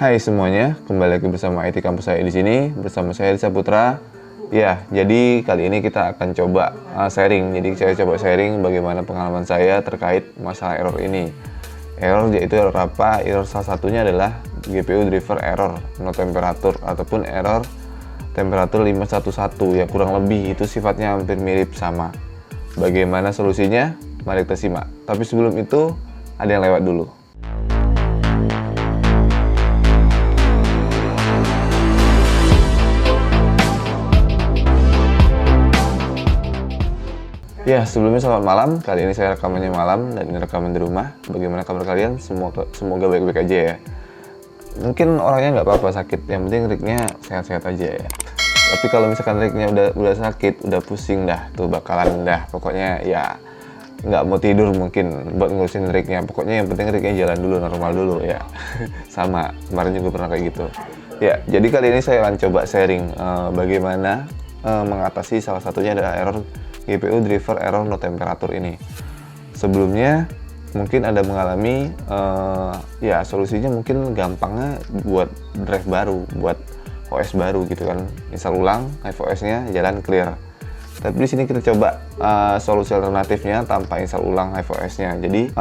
Hai semuanya, kembali lagi bersama IT Kampus saya di sini, bersama saya Risa Putra. Ya, jadi kali ini kita akan coba sharing. Jadi saya coba sharing bagaimana pengalaman saya terkait masalah error ini. Error yaitu error apa? Error salah satunya adalah GPU driver error, no temperatur, ataupun error temperatur 511. Ya kurang lebih itu sifatnya hampir mirip sama. Bagaimana solusinya? Mari kita simak. Tapi sebelum itu, ada yang lewat dulu. Ya, sebelumnya selamat malam. Kali ini saya rekamannya malam dan ini rekaman di rumah. Bagaimana kabar kalian? Semoga baik-baik aja ya. Mungkin orangnya nggak apa-apa sakit, yang penting rignya sehat-sehat aja ya. Tapi kalau misalkan rignya udah sakit, udah pusing dah, tuh bakalan dah. Pokoknya ya nggak mau tidur mungkin buat ngurusin rignya. Pokoknya yang penting rignya jalan dulu, normal dulu ya. Sama, kemarin juga pernah kayak gitu. Ya, jadi kali ini saya akan coba sharing bagaimana mengatasi salah satunya adalah error GPU driver error no temperatur ini. Sebelumnya mungkin Anda mengalami ya solusinya mungkin gampangnya buat drive baru, buat OS baru gitu kan. Install ulang HiveOS-nya, jalan clear. Tapi di sini kita coba solusi alternatifnya tanpa install ulang HiveOS-nya. Jadi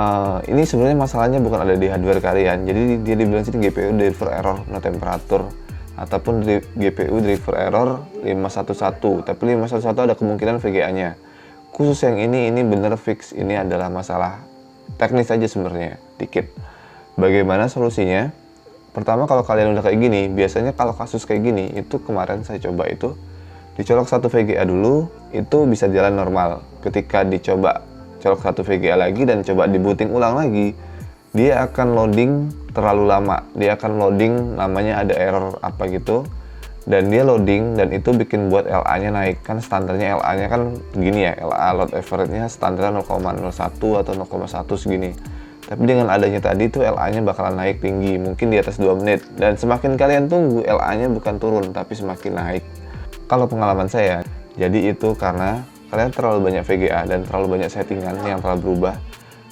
ini sebenarnya masalahnya bukan ada di hardware kalian. Jadi dia dibilang sini GPU driver error no temperatur ataupun GPU driver error 511, tapi 511 ada kemungkinan VGA-nya. Khusus yang ini bener fix, ini adalah masalah teknis aja sebenarnya, dikit. Bagaimana solusinya? Pertama, kalau kalian udah kayak gini, biasanya kalau kasus kayak gini, itu kemarin saya coba itu, dicolok satu VGA dulu, itu bisa jalan normal. Ketika dicoba colok satu VGA lagi dan coba dibooting ulang lagi, dia akan loading terlalu lama. Dia akan loading, namanya ada error apa gitu, dan dia loading dan itu bikin buat LA nya naik. Kan standarnya LA nya kan gini ya, LA load average nya standarnya 0,01 atau 0,1 segini. Tapi dengan adanya tadi tuh LA nya bakalan naik tinggi, mungkin di atas 2 menit, dan semakin kalian tunggu LA nya bukan turun tapi semakin naik. Kalau pengalaman saya, jadi itu karena kalian terlalu banyak VGA dan terlalu banyak settingan yang telah berubah,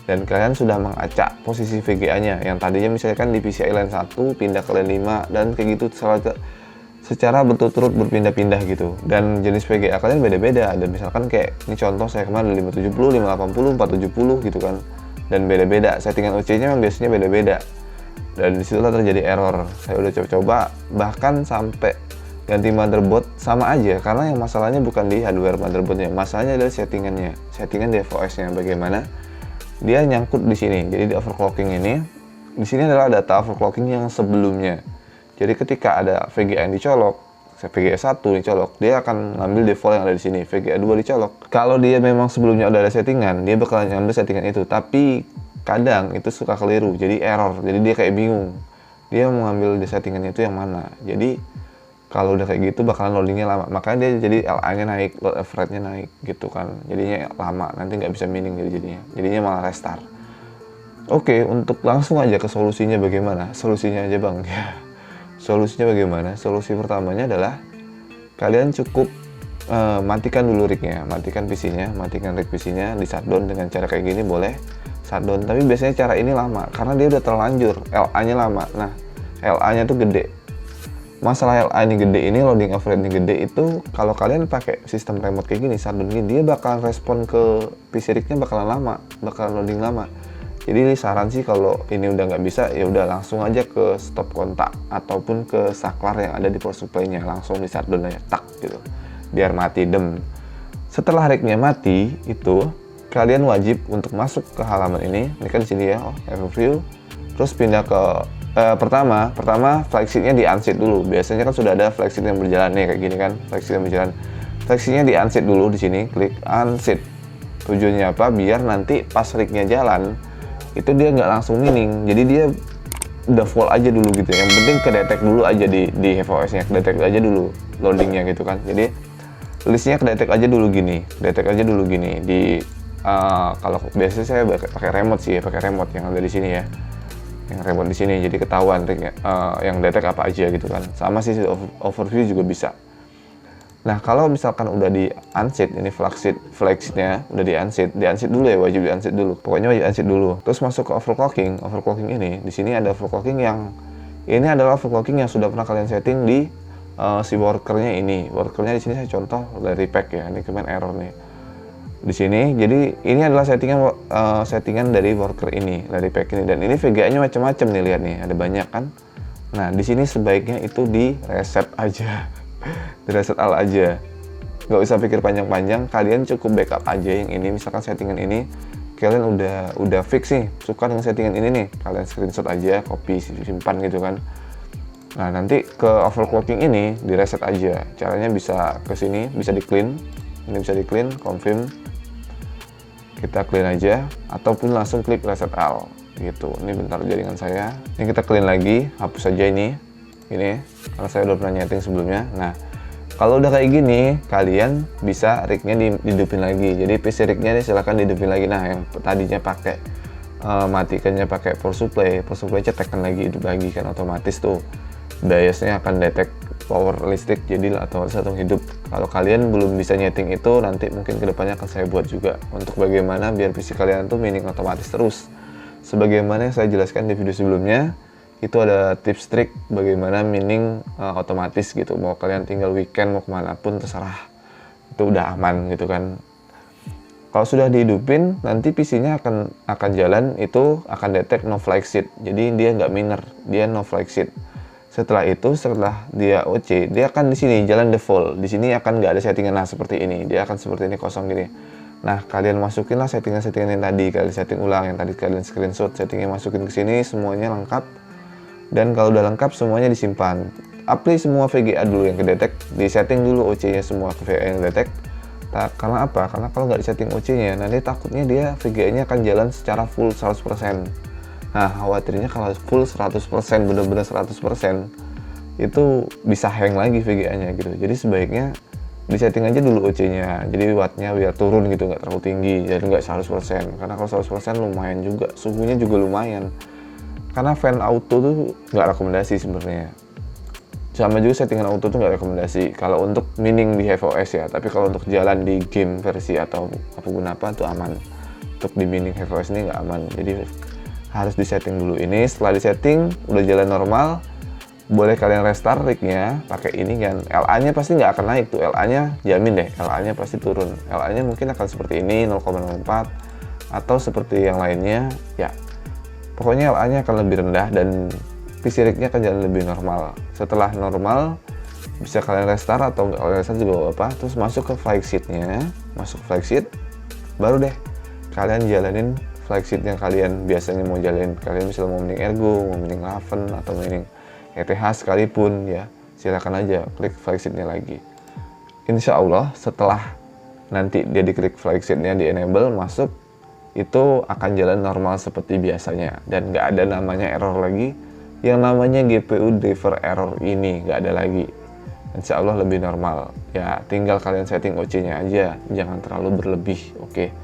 dan kalian sudah mengacak posisi VGA-nya yang tadinya misalkan di PCI Line 1 pindah ke Line 5 dan kayak gitu secara berturut-turut berpindah-pindah gitu. Dan jenis VGA kalian beda-beda. Ada misalkan kayak ini contoh saya kemarin 570, 580, 470 gitu kan. Dan beda-beda. Settingan UC-nya biasanya beda-beda. Dan disitulah terjadi error. Saya udah coba-coba bahkan sampai ganti motherboard sama aja, karena yang masalahnya bukan di hardware motherboardnya, masalahnya adalah settingan di FOS-nya. Bagaimana dia nyangkut di sini. Jadi di overclocking ini, di sini adalah data overclocking yang sebelumnya. Jadi ketika ada VGA yang dicolok, VGA 1 dicolok, dia akan ngambil default yang ada di sini. VGA 2 dicolok. Kalau dia memang sebelumnya udah ada settingan, dia bakal ngambil settingan itu. Tapi kadang itu suka keliru, jadi error. Jadi dia kayak bingung. Dia mau ngambil di settingannya itu yang mana. Jadi kalau udah kayak gitu bakalan loadingnya lama. Makanya dia jadi LA-nya naik, load average-nya naik gitu kan. Jadinya lama, nanti nggak bisa mining jadinya malah restart. Oke, untuk langsung aja ke solusinya bagaimana? Solusinya aja bang. Solusinya bagaimana? Solusi pertamanya adalah kalian cukup matikan dulu rignya, matikan PC-nya, matikan rig PC-nya, di shutdown dengan cara kayak gini boleh shutdown. Tapi biasanya cara ini lama karena dia udah terlanjur, LA-nya lama. Nah, LA-nya tuh gede. Masalah LA ini gede ini, loading average ini gede itu, kalau kalian pakai sistem remote kayak gini, shutdown gini, dia bakalan respon ke PC rig-nya bakalan lama, bakalan loading lama. Jadi saran sih kalau ini udah nggak bisa, ya udah langsung aja ke stop kontak ataupun ke saklar yang ada di power supply-nya, langsung di shutdown aja, tak gitu, biar mati dem. Setelah rig-nya mati itu, kalian wajib untuk masuk ke halaman ini kan di sini ya, overview, terus pindah ke pertama flagship-nya di unseat dulu. Biasanya kan sudah ada flagship yang berjalan nih kayak gini kan, flagship yang berjalan. Flagship-nya di unseat dulu di sini, klik unseat. Tujuannya apa? Biar nanti pas rig-nya jalan itu dia nggak langsung mining. Jadi dia udah full aja dulu gitu. Yang penting kedetek dulu aja di HiveOS-nya, kedetek aja dulu loadingnya gitu kan. Jadi listnya kedetek aja dulu gini, di kalau biasanya saya pakai remote sih, pakai remote yang ada di sini ya. Yang remote di sini, jadi ketahuan yang detek apa aja gitu kan. Sama sih overview juga bisa. Nah, kalau misalkan udah di unseat, ini flagship-nya udah di unseat dulu ya, wajib di unseat dulu. Pokoknya wajib unseat dulu. Terus masuk ke overclocking ini, di sini ada overclocking yang Ini adalah overclocking yang sudah pernah kalian setting di si workernya ini. Workernya di sini saya contoh dari pack ya. Ini kemarin error nih di sini. Jadi ini adalah settingan dari worker ini, dari pack ini. Dan ini VGA-nya macam-macam nih, lihat nih, ada banyak kan. Nah di sini sebaiknya itu di reset aja, di reset all aja. Nggak usah pikir panjang-panjang, kalian cukup backup aja yang ini. Misalkan settingan ini kalian udah fix nih, suka dengan settingan ini nih, kalian screenshot aja, copy, simpan gitu kan. Nah nanti ke overclocking ini di reset aja. Caranya bisa ke sini, bisa di clean. Ini bisa di clean, confirm. Kita clean aja, ataupun langsung klik reset all gitu. Ini bentar jaringan saya. Ini kita clean lagi, hapus aja ini, karena saya udah pernah nyeting sebelumnya. Nah kalau udah kayak gini, kalian bisa rignya dihidupin lagi. Jadi PC rignya nih silahkan dihidupin lagi. Nah yang tadinya pakai matikannya pakai power supply tekan lagi, hidup lagi kan, otomatis tuh BIOS-nya akan detect power listrik, jadi otomatis langsung hidup. Kalau kalian belum bisa nyeting itu, nanti mungkin kedepannya akan saya buat juga untuk bagaimana biar PC kalian tuh mining otomatis terus. Sebagaimana yang saya jelaskan di video sebelumnya, itu ada tips trik bagaimana mining otomatis gitu. Mau kalian tinggal weekend mau kemana pun terserah, itu udah aman gitu kan. Kalau sudah dihidupin, nanti PC-nya akan jalan, itu akan detect no flag sheet. Jadi dia nggak miner, dia no flag sheet. Setelah itu, setelah dia OC, dia akan di sini jalan default. Di sini akan nggak ada settingan, nah seperti ini. Dia akan seperti ini, kosong gini. Nah, kalian masukinlah settingan-settingan yang tadi, kalian setting ulang, yang tadi kalian screenshot, settingnya masukin ke sini, semuanya lengkap. Dan kalau udah lengkap, semuanya disimpan. Apply semua VGA dulu yang kedetek, disetting dulu OC-nya semua ke VGA yang kedetek. Nah, karena apa? Karena kalau nggak disetting OC-nya, nanti takutnya dia VGA-nya akan jalan secara full 100%. Nah, khawatirnya kalau full 100%, bener-bener 100%, itu bisa hang lagi VGA-nya gitu. Jadi sebaiknya disetting aja dulu OC-nya, jadi wattnya biar turun gitu, nggak terlalu tinggi, jadi nggak 100%. Karena kalau 100% lumayan juga, suhunya juga lumayan. Karena fan auto tuh nggak rekomendasi sebenarnya. Sama juga settingan auto tuh nggak rekomendasi kalau untuk mining di HEVOS ya. Tapi kalau untuk jalan di game versi atau apa tuh aman. Untuk di mining HEVOS ini nggak aman. Jadi harus disetting dulu ini. Setelah disetting udah jalan normal, boleh kalian restart rignya pakai ini kan. LA-nya pasti nggak akan naik tuh. LA-nya jamin deh, LA-nya pasti turun. LA-nya mungkin akan seperti ini 0,04 atau seperti yang lainnya ya. Pokoknya LA-nya akan lebih rendah dan PC rig-nya akan jalan lebih normal. Setelah normal, bisa kalian restart atau nggak kalian restart juga apa. Terus masuk ke flag sheet-nya, masuk flag sheet, baru deh kalian jalanin flag sheet yang kalian biasanya mau jalanin. Kalian misalnya mau mining Ergo, mau mining Raven, atau mining ETH sekalipun ya, silakan aja klik flag sheet-nya lagi. Insya Allah setelah nanti dia diklik flag sheet-nya, di enable, masuk, itu akan jalan normal seperti biasanya dan nggak ada namanya error lagi. Yang namanya GPU driver error ini nggak ada lagi. Insya Allah lebih normal ya. Tinggal kalian setting OC-nya aja, jangan terlalu berlebih. Oke,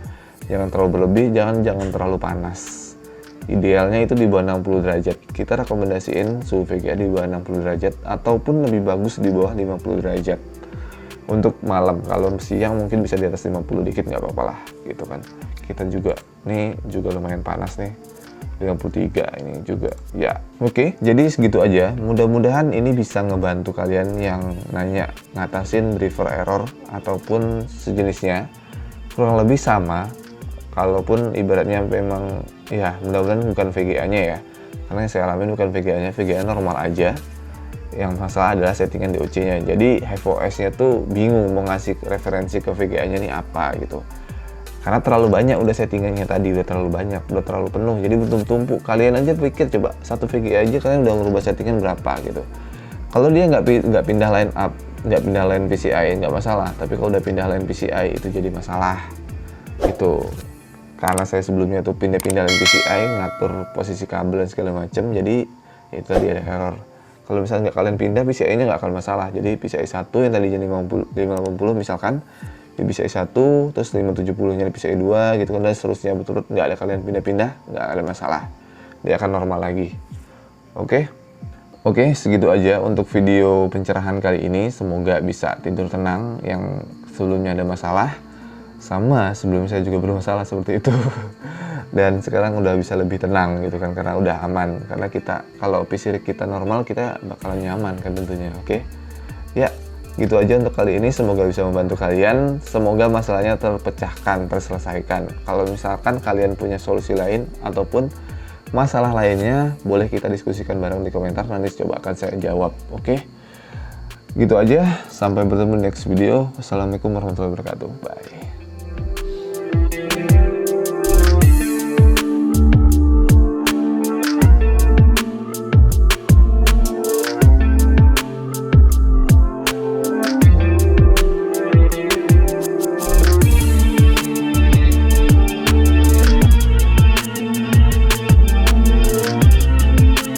jangan terlalu berlebih, jangan terlalu panas. Idealnya itu di bawah 60 derajat. Kita rekomendasiin suhu VGA di bawah 60 derajat ataupun lebih bagus di bawah 50 derajat. Untuk malam, kalau siang mungkin bisa di atas 50 dikit, nggak apa-apa lah gitu kan. Kita juga nih juga lumayan panas nih, 53 ini juga ya. Oke, jadi segitu aja. Mudah-mudahan ini bisa ngebantu kalian yang nanya ngatasin driver error ataupun sejenisnya. Kurang lebih sama, kalaupun ibaratnya memang ya, mudah-mudahan bukan VGA-nya ya, karena yang saya alamin bukan VGA-nya, VGA normal aja. Yang masalah adalah settingan di OC-nya. Jadi HEVOS-nya tuh bingung mau ngasih referensi ke VGA-nya nih apa gitu. Karena terlalu banyak udah settingannya tadi, udah terlalu banyak, udah terlalu penuh. Jadi bertumpuk-tumpuk. Kalian aja pikir coba satu VGA aja kalian udah merubah settingan berapa gitu. Kalau dia nggak pindah line up, nggak pindah line PCI nggak masalah. Tapi kalau udah pindah line PCI itu jadi masalah. Itu karena saya sebelumnya tuh pindah-pindah line PCI, ngatur posisi kabel dan segala macam. Jadi itu tadi ada error. Kalau misalnya nggak kalian pindah, PCI-nya nggak akan masalah. Jadi PCI 1 yang tadinya 580 misalkan, di PCI 1, terus 570-nya di PCI 2 gitu kan, dan seterusnya berturut, nggak ada kalian pindah-pindah, nggak ada masalah. Dia akan normal lagi. Oke, segitu aja untuk video pencerahan kali ini. Semoga bisa tidur tenang yang sebelumnya ada masalah. Sama sebelum saya juga bermasalah seperti itu. Dan sekarang udah bisa lebih tenang gitu kan, karena udah aman. Karena kita, kalau PC rig kita normal, kita bakalan nyaman kan tentunya, oke? Ya, gitu aja untuk kali ini. Semoga bisa membantu kalian. Semoga masalahnya terpecahkan, terselesaikan. Kalau misalkan kalian punya solusi lain ataupun masalah lainnya, boleh kita diskusikan bareng di komentar. Nanti coba akan saya jawab, oke? Gitu aja. Sampai bertemu di next video. Wassalamualaikum warahmatullahi wabarakatuh. Bye.